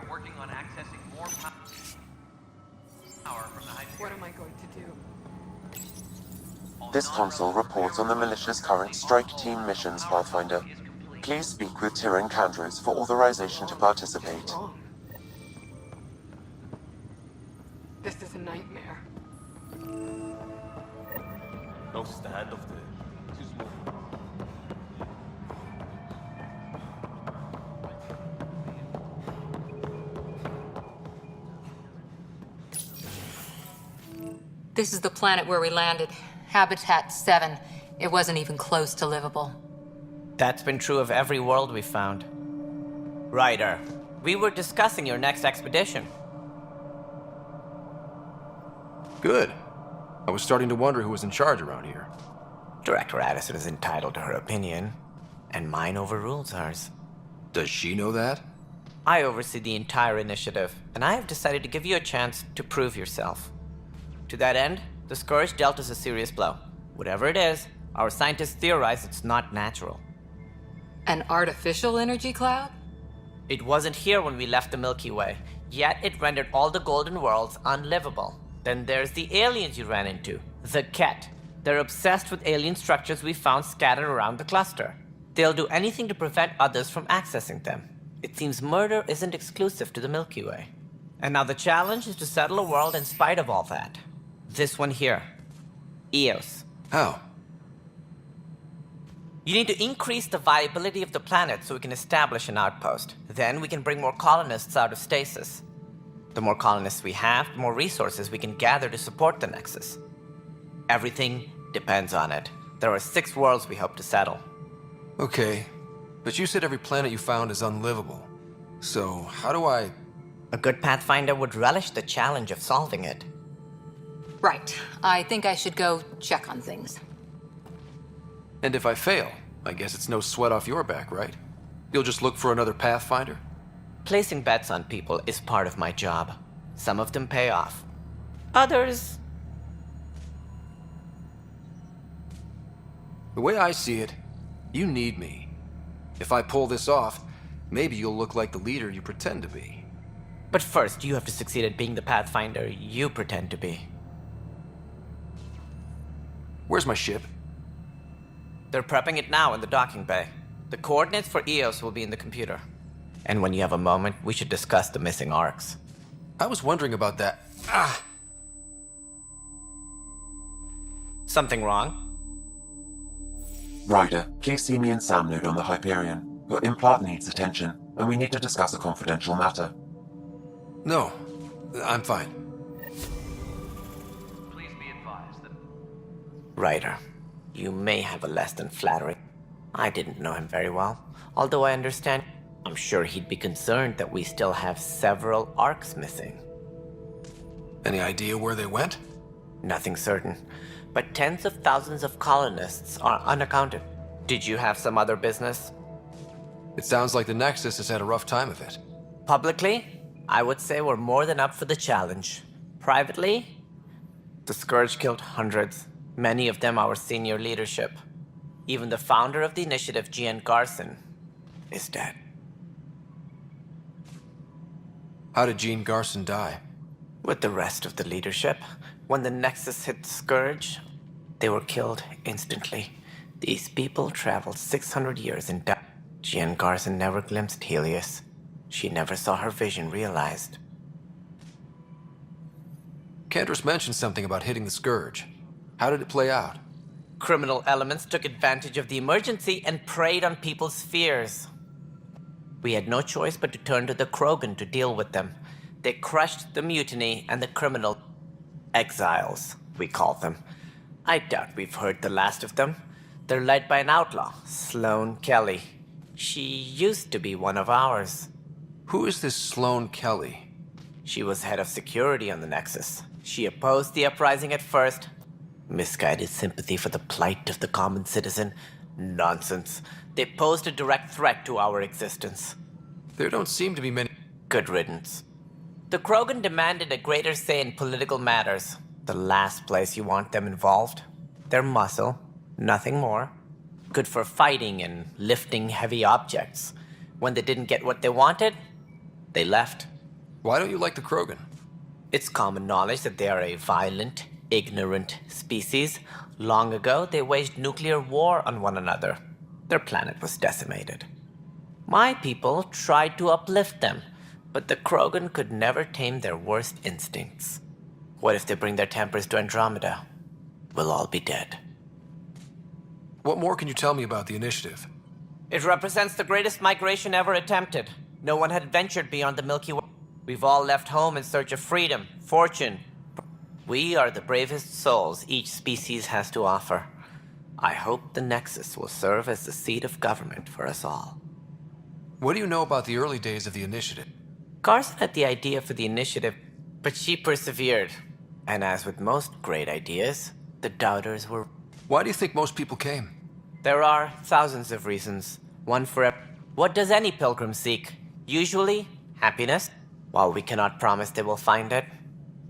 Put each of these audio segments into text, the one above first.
working on accessing more power from the Hyperion. What am I going to do? This console reports on the militia's current strike team missions, Pathfinder. Please speak with Tyrion Candrews for authorization to participate. Wrong. This is a nightmare. Notice the hand of the... Too small. This is the planet where we landed. Habitat 7. It wasn't even close to livable. That's been true of every world we've found. Ryder, we were discussing your next expedition. Good. I was starting to wonder who was in charge around here. Director Addison is entitled to her opinion, and mine overrules hers. Does she know that? I oversee the entire initiative, and I have decided to give you a chance to prove yourself. To that end, the Scourge dealt us a serious blow. Whatever it is, our scientists theorize it's not natural. An artificial energy cloud? It wasn't here when we left the Milky Way, yet it rendered all the Golden Worlds unlivable. Then there's the aliens you ran into, the Ket. They're obsessed with alien structures we found scattered around the cluster. They'll do anything to prevent others from accessing them. It seems murder isn't exclusive to the Milky Way. And now the challenge is to settle a world in spite of all that. This one here. Eos. How? You need to increase the viability of the planet so we can establish an outpost. Then we can bring more colonists out of stasis. The more colonists we have, the more resources we can gather to support the Nexus. Everything depends on it. There are 6 worlds we hope to settle. Okay, but you said every planet you found is unlivable. So, how do I... A good Pathfinder would relish the challenge of solving it. Right. I think I should go check on things. And if I fail, I guess it's no sweat off your back, right? You'll just look for another Pathfinder? Placing bets on people is part of my job. Some of them pay off. Others... The way I see it, you need me. If I pull this off, maybe you'll look like the leader you pretend to be. But first, you have to succeed at being the Pathfinder you pretend to be. Where's my ship? They're prepping it now in the docking bay. The coordinates for Eos will be in the computer. And when you have a moment, we should discuss the missing arcs. I was wondering about that. Something wrong? Ryder, please see me and Sam Node on the Hyperion. Your implant needs attention, and we need to discuss a confidential matter. No, I'm fine. Please be advised that Ryder, you may have a less than flattering. I didn't know him very well, although I understand. I'm sure he'd be concerned that we still have several arcs missing. Any idea where they went? Nothing certain, but tens of thousands of colonists are unaccounted. Did you have some other business? It sounds like the Nexus has had a rough time of it. Publicly, I would say we're more than up for the challenge. Privately, the Scourge killed hundreds, many of them our senior leadership. Even the founder of the initiative, Gian Garson, is dead. How did Jean Garson die? With the rest of the leadership, when the Nexus hit Scourge, they were killed instantly. These people traveled 600 years in doubt. Gian Garson never glimpsed Helios. She never saw her vision realized. Cantor's mentioned something about hitting the Scourge. How did it play out? Criminal elements took advantage of the emergency and preyed on people's fears. We had no choice but to turn to the Krogan to deal with them. They crushed the mutiny and the criminal exiles, we call them. I doubt we've heard the last of them. They're led by an outlaw, Sloane Kelly. She used to be one of ours. Who is this Sloane Kelly? She was head of security on the Nexus. She opposed the uprising at first. Misguided sympathy for the plight of the common citizen. Nonsense. They posed a direct threat to our existence. There don't seem to be many... Good riddance. The Krogan demanded a greater say in political matters. The last place you want them involved. Their muscle, nothing more. Good for fighting and lifting heavy objects. When they didn't get what they wanted, they left. Why don't you like the Krogan? It's common knowledge that they are a violent, ignorant species. Long ago, they waged nuclear war on one another. Their planet was decimated. My people tried to uplift them, but the Krogan could never tame their worst instincts. What if they bring their tempers to Andromeda? We'll all be dead. What more can you tell me about the Initiative? It represents the greatest migration ever attempted. No one had ventured beyond the Milky Way. We've all left home in search of freedom, fortune. We are the bravest souls each species has to offer. I hope the Nexus will serve as the seat of government for us all. What do you know about the early days of the Initiative? Garson had the idea for the initiative, but she persevered. And as with most great ideas, the doubters were... Why do you think most people came? There are thousands of reasons, one for every... What does any pilgrim seek? Usually, happiness. While we cannot promise they will find it,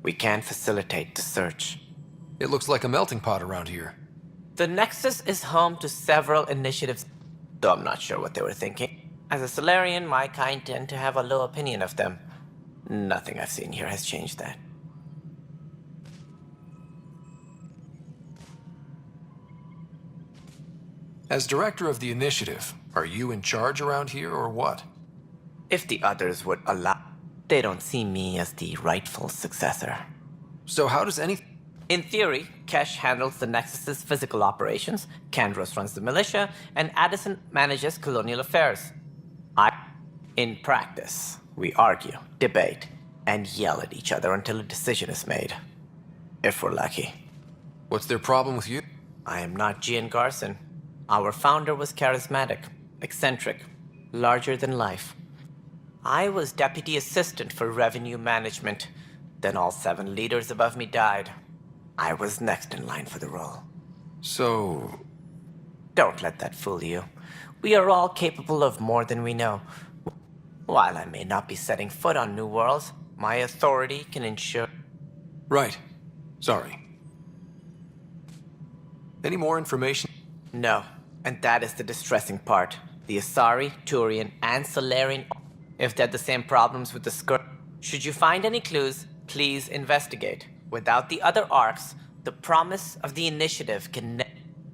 we can facilitate the search. It looks like a melting pot around here. The Nexus is home to several initiatives, though I'm not sure what they were thinking. As a Solarian, my kind tend to have a low opinion of them. Nothing I've seen here has changed that. As director of the Initiative, are you in charge around here or what? If the others would allow, they don't see me as the rightful successor. So how does any... In theory, Kesh handles the Nexus's physical operations, Kandros runs the militia, and Addison manages colonial affairs. In practice, we argue, debate, and yell at each other until a decision is made. If we're lucky. What's their problem with you? I am not Gian Garson. Our founder was charismatic, eccentric, larger than life. I was deputy assistant for revenue management. Then all 7 leaders above me died. I was next in line for the role. So... Don't let that fool you. We are all capable of more than we know. While I may not be setting foot on New Worlds, my authority can ensure... Right. Sorry. Any more information? No, and that is the distressing part. The Asari, Turian, and Solarian, if they had the same problems with the Scourge. Should you find any clues, please investigate. Without the other arcs, the promise of the Initiative can...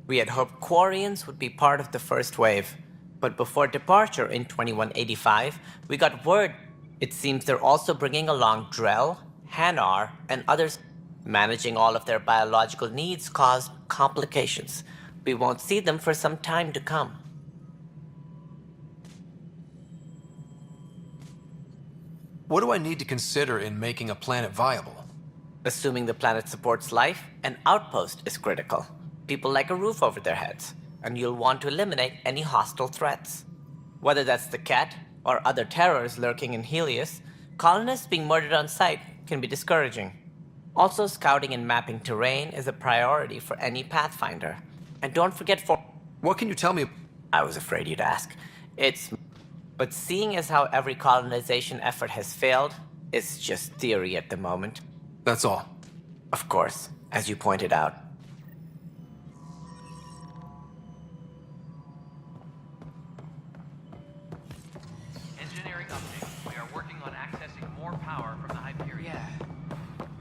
We had hoped Quarians would be part of the first wave. But before departure in 2185, we got word. It seems they're also bringing along Drell, Hanar, and others. Managing all of their biological needs caused complications. We won't see them for some time to come. What do I need to consider in making a planet viable? Assuming the planet supports life, an outpost is critical. People like a roof over their heads, and you'll want to eliminate any hostile threats. Whether that's the Cat or other terrors lurking in Helios, colonists being murdered on sight can be discouraging. Also, scouting and mapping terrain is a priority for any Pathfinder. And don't forget What can you tell me? I was afraid you'd ask. But seeing as how every colonization effort has failed, it's just theory at the moment. That's all. Of course, as you pointed out. Engineering update. We are working on accessing more power from the Hyperion. Yeah.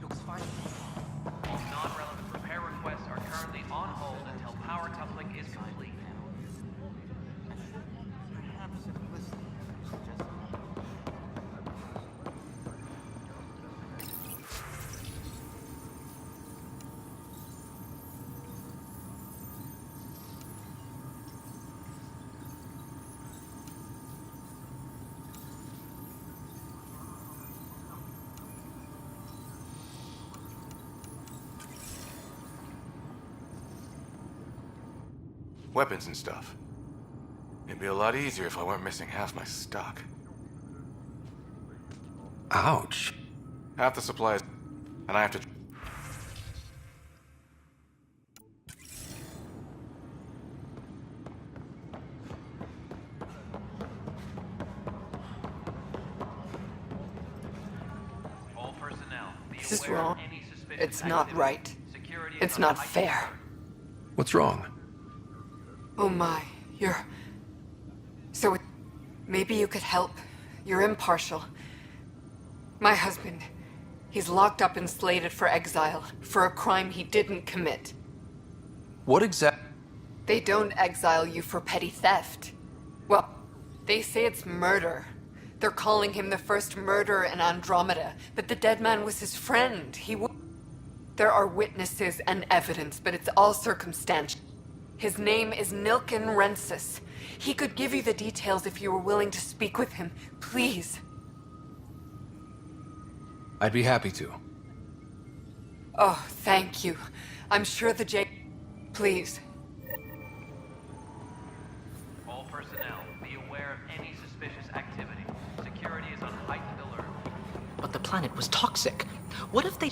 Looks fine. All non-relevant repair requests are currently on hold until power coupling is complete. Weapons and stuff. It'd be a lot easier if I weren't missing half my stock. Ouch. Half the supplies, and I have to... All personnel, be This is aware of wrong. any suspicious It's not activity. right. Security is It's on not the high- fair. What's wrong? Oh my, you're... So, maybe you could help. You're impartial. My husband. He's locked up and slated for exile for a crime he didn't commit. What exact... They don't exile you for petty theft. Well, they say it's murder. They're calling him the first murderer in Andromeda, but the dead man was his friend. There are witnesses and evidence, but it's all circumstantial. His name is Nilken Rensis. He could give you the details if you were willing to speak with him. Please. I'd be happy to. Oh, thank you. I'm sure the J... Please. All personnel, be aware of any suspicious activity. Security is on heightened alert. But the planet was toxic. What if they...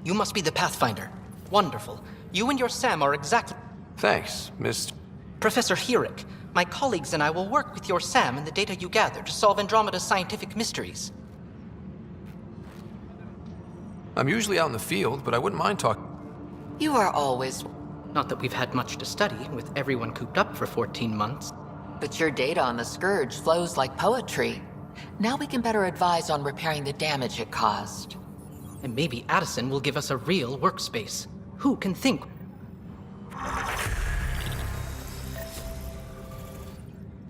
You must be the Pathfinder. Wonderful. You and your Sam are exactly... Thanks, Miss... Professor Herrick, my colleagues and I will work with your Sam and the data you gather to solve Andromeda's scientific mysteries. I'm usually out in the field, but I wouldn't mind talking... You are always... Not that we've had much to study, with everyone cooped up for 14 months. But your data on the Scourge flows like poetry. Now we can better advise on repairing the damage it caused. And maybe Addison will give us a real workspace. Who can think?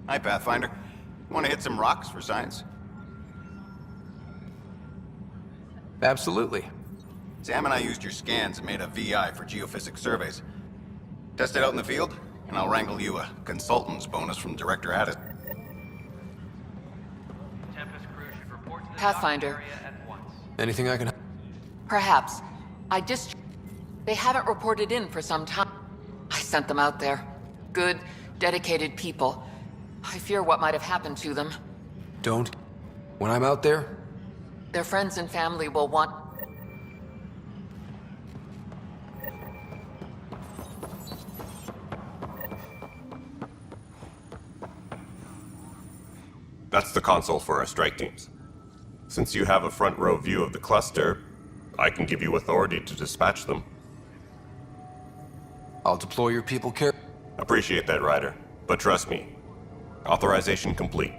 Hi, Pathfinder. Want to hit some rocks for science? Absolutely. Sam and I used your scans and made a VI for geophysics surveys. Test it out in the field, and I'll wrangle you a consultant's bonus from Director Addison. Tempest crew should report to the Pathfinder. dock area at once. Anything I can... Perhaps. They haven't reported in for some time. I sent them out there. Good, dedicated people. I fear what might have happened to them. Don't. When I'm out there, Their friends and family will want... That's the console for our strike teams. Since you have a front row view of the cluster, I can give you authority to dispatch them. I'll deploy your people care... Appreciate that, Ryder. But trust me, authorization complete.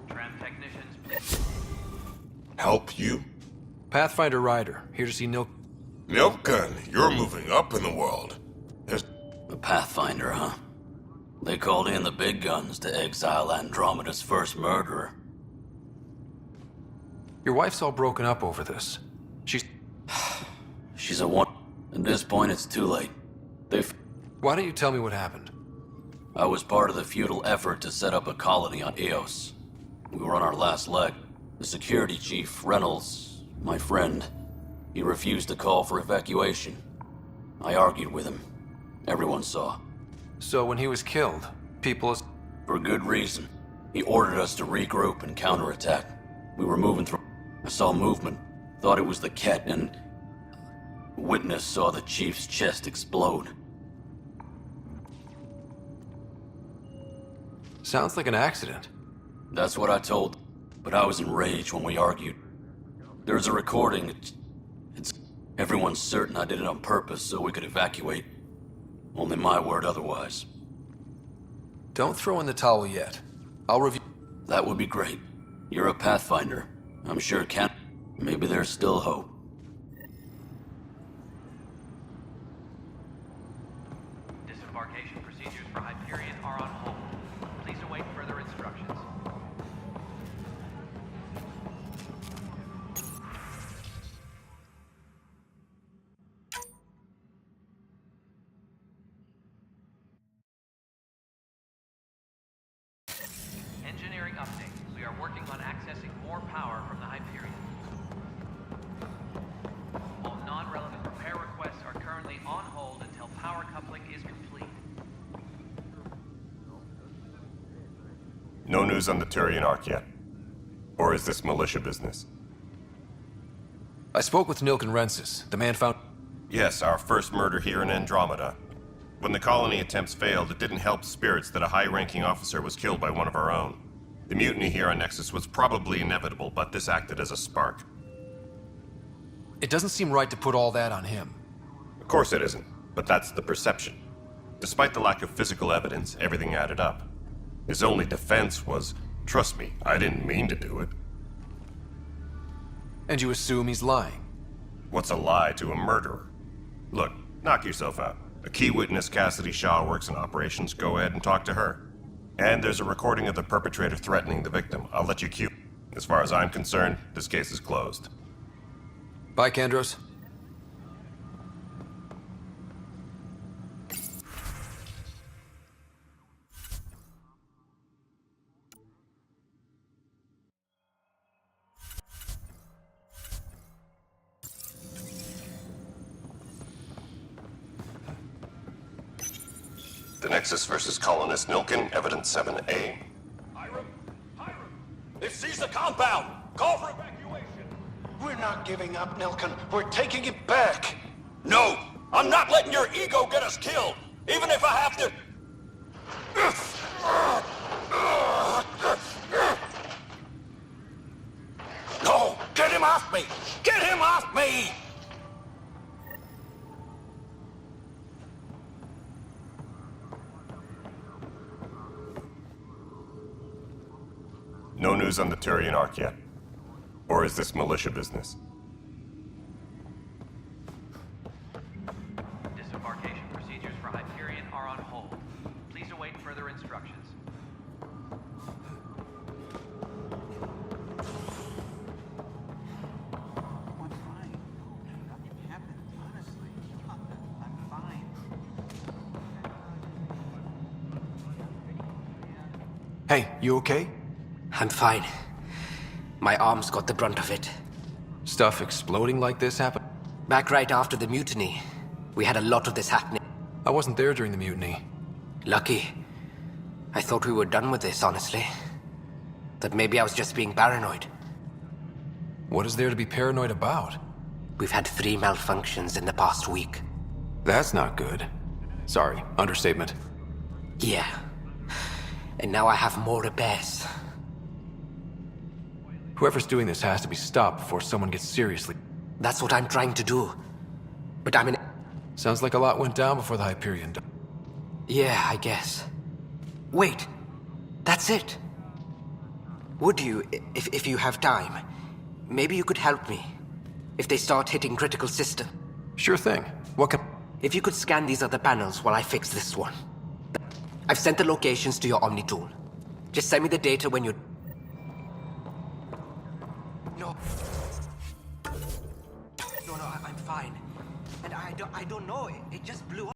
Tram technicians, please. Help you? Pathfinder Ryder, here to see Nilken, you're moving up in the world. There's... The Pathfinder, huh? They called in the big guns to exile Andromeda's first murderer. Your wife's all broken up over this. She's a one. At this point, it's too late. Why don't you tell me what happened? I was part of the futile effort to set up a colony on Eos. We were on our last leg. The security chief, Reynolds, my friend, he refused to call for evacuation. I argued with him. Everyone saw. So when he was killed, people... For good reason. He ordered us to regroup and counterattack. We were moving through... I saw movement. Thought it was the Ket, and... Witness saw the chief's chest explode. Sounds like an accident. That's what I told. But I was enraged when we argued. There's a recording. It's Everyone's certain I did it on purpose so we could evacuate. Only my word otherwise. Don't throw in the towel yet. I'll review. That would be great. You're a Pathfinder. I'm sure maybe there's still hope. Disembarkation procedures for Hyperion are on hold. Please await further instructions. Engineering update. We are working on accessing more power from the Hyperion. All non-relevant repair requests are currently on hold until power coupling is complete. No news on the Turian Arc yet? Or is this militia business? I spoke with Nilken Rensis. The man found... Yes, our first murder here in Andromeda. When the colony attempts failed, it didn't help spirits that a high-ranking officer was killed by one of our own. The mutiny here on Nexus was probably inevitable, but this acted as a spark. It doesn't seem right to put all that on him. Of course it isn't, but that's the perception. Despite the lack of physical evidence, everything added up. His only defense was, trust me, I didn't mean to do it. And you assume he's lying? What's a lie to a murderer? Look, knock yourself out. A key witness, Cassidy Shaw, works in operations. Go ahead and talk to her. And there's a recording of the perpetrator threatening the victim. I'll let you cue. As far as I'm concerned, this case is closed. Bye, Kandros. The Nexus versus Colonist Nilken, Evidence 7A. Hiram! They've seized the compound! Call for evacuation! We're not giving up, Nilken. We're taking it back! No! I'm not letting your ego get us killed! Even if I have to... No! Get him off me! Get him off me! No news on the Turian Arc yet? Or is this militia business? Disembarkation procedures for Hyperion are on hold. Please await further instructions. Hey, you okay? I'm fine. My arms got the brunt of it. Stuff exploding like this happened? Back right after the mutiny, we had a lot of this happening. I wasn't there during the mutiny. Lucky. I thought we were done with this, honestly. That maybe I was just being paranoid. What is there to be paranoid about? We've had 3 malfunctions in the past week. That's not good. Sorry, understatement. Yeah. And now I have more repairs. Whoever's doing this has to be stopped before someone gets seriously... That's what I'm trying to do. But I'm in... Sounds like a lot went down before the Hyperion died. Yeah, I guess. Wait. That's it. Would you, if you have time, maybe you could help me. If they start hitting critical system. Sure thing. What can... If you could scan these other panels while I fix this one. I've sent the locations to your Omni tool. Just send me the data when you're... No. No, I'm fine. And I don't know. It just blew up.